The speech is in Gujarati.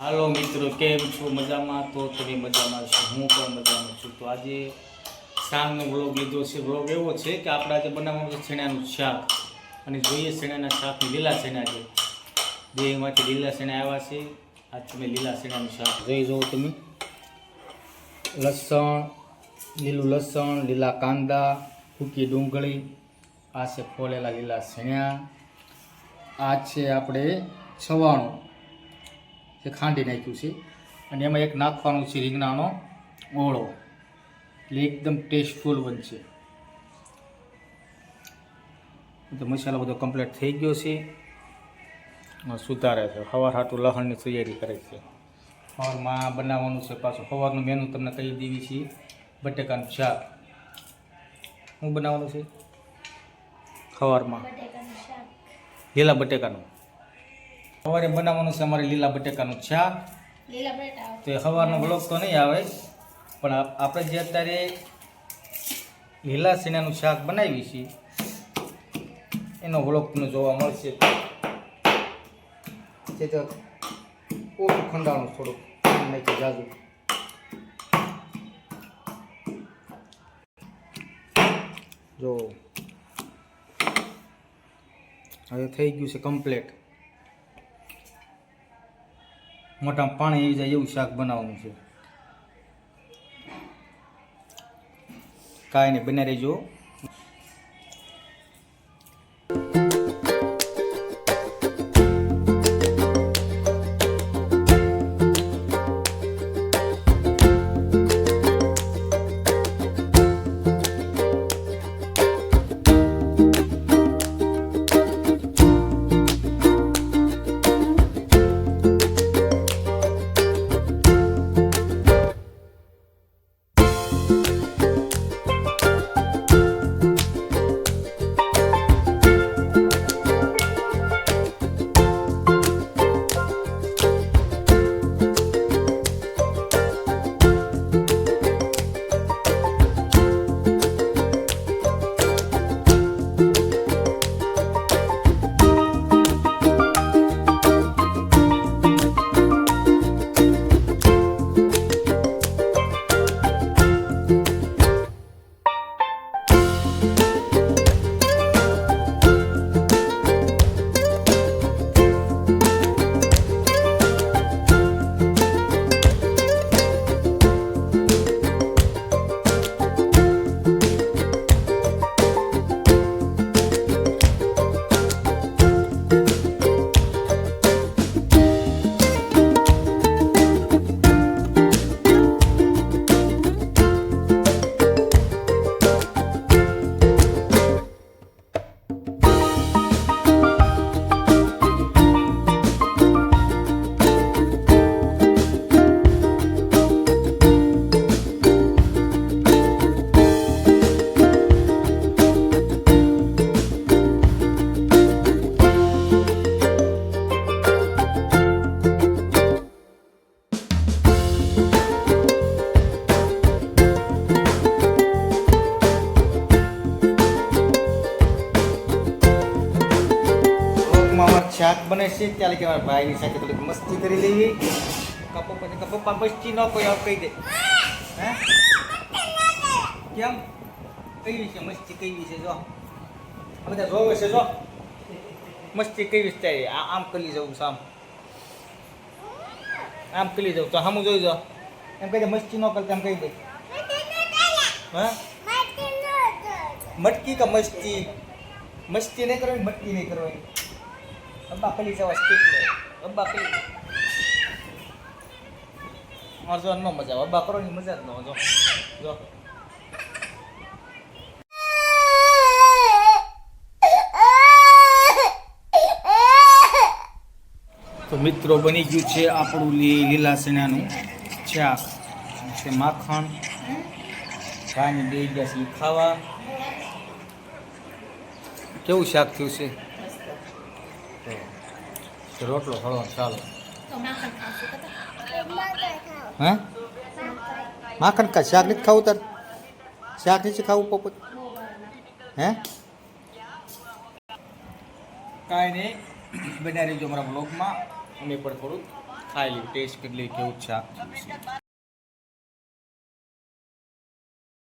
હાલો મિત્રો, કેમ છો? મજામાં? તો તમે મજામાં છો, હું પણ મજામાં છું. તો આજે શાકનો વ્લોગ લીધો છે. વ્લોગ એવો છે કે આપણે આજે બનાવવાનું છે છેણાનું શાક. અને જોઈએ છેણાના શાકની લીલા છેણા છે, દેહમાંથી લીલા છેણા આવ્યા છે. આજ તમે લીલા છેણાનું શાક જોઈ જુઓ. તમે લસણ, લીલું લસણ, લીલા કાંદા, સૂકી ડુંગળી, આ છે ફોલેલા લીલા છેણા, આ છે આપણે છવાણું જે ખાંડી નાખ્યું છે, અને એમાં એક નાખવાનું છે રીંગણાનો ઓળો, એટલે એકદમ ટેસ્ટફુલ બનશે. તો મસાલો બધો કમ્પ્લીટ થઈ ગયો છે, સુધારે છે. સવાર હાટું લસણની તૈયારી કરે છે. સવારમાં બનાવવાનું છે પાછું. સવારનું મેનુ તમને કહી દેવી છે. બટેકાનું શાક. શું બનાવવાનું છે સવારમાં? લીલા બટેકાનું. સવારે બનાવવાનું છે અમારે લીલા બટેકાનું શાક. તો સવારનો બ્લોગ તો નહીં આવે, પણ આપણે જે અત્યારે લીલા શેણાનું શાક બનાવીએ છીએ એનો બ્લોગ તમને જોવા મળશે. તે તો ઓછું ખંડાણું થોડુંક નાખી જાજુ. જો હવે થઈ ગયું છે કમ્પ્લીટ. મોટામાં પાણી આવી જાય એવું શાક બનાવવાનું છે. કાંઈ નહીં, બને રહેજો. શાક બને છે ત્યારે કે મારા ભાઈની સાથે થોડીક મસ્તી કરી લેવી. કપો પછી પપ્પા મસ્તી ન કોઈ કહી દે. હે કેમ કઈ છે મસ્તી? કઈ છે જો બધા જોવે છે. જો મસ્તી કઈ છે આમ કરી જવું છે, આમ કરી જવું તો સામું જોઈ જો. એમ કહી દે મસ્તી ન કરતા, એમ કહી દે. હા મટકી કે મસ્તી? મસ્તી નહીં કરવાની, મટકી નહીં કરવાની. અબ્બા પેલી જવા સ્ટીક લે. અબ્બા પેલી મારે જો ન મજા આવે. અબ્બા કરો ની મજા જ ન જો. જો તો મિત્રો, બની ગયું છે આપણું લીલા ચણાનું શાક. છે માખણ કાંઈ બે ગયા છે ખાવા. કેવું શાક થયું છે? રોટલો હળવો ચાલો. હે માખણ કા શાક નથી ખાવું? તાર શાક નથી ખાવું પોપટ? હે કાંઈ નહીં, બન્યા રહેજો અમારા બ્લોગમાં. અમે પણ થોડુંક ખાઈ લઈએ ટેસ્ટ કરી લઈએ કેવું શાક થયું છે.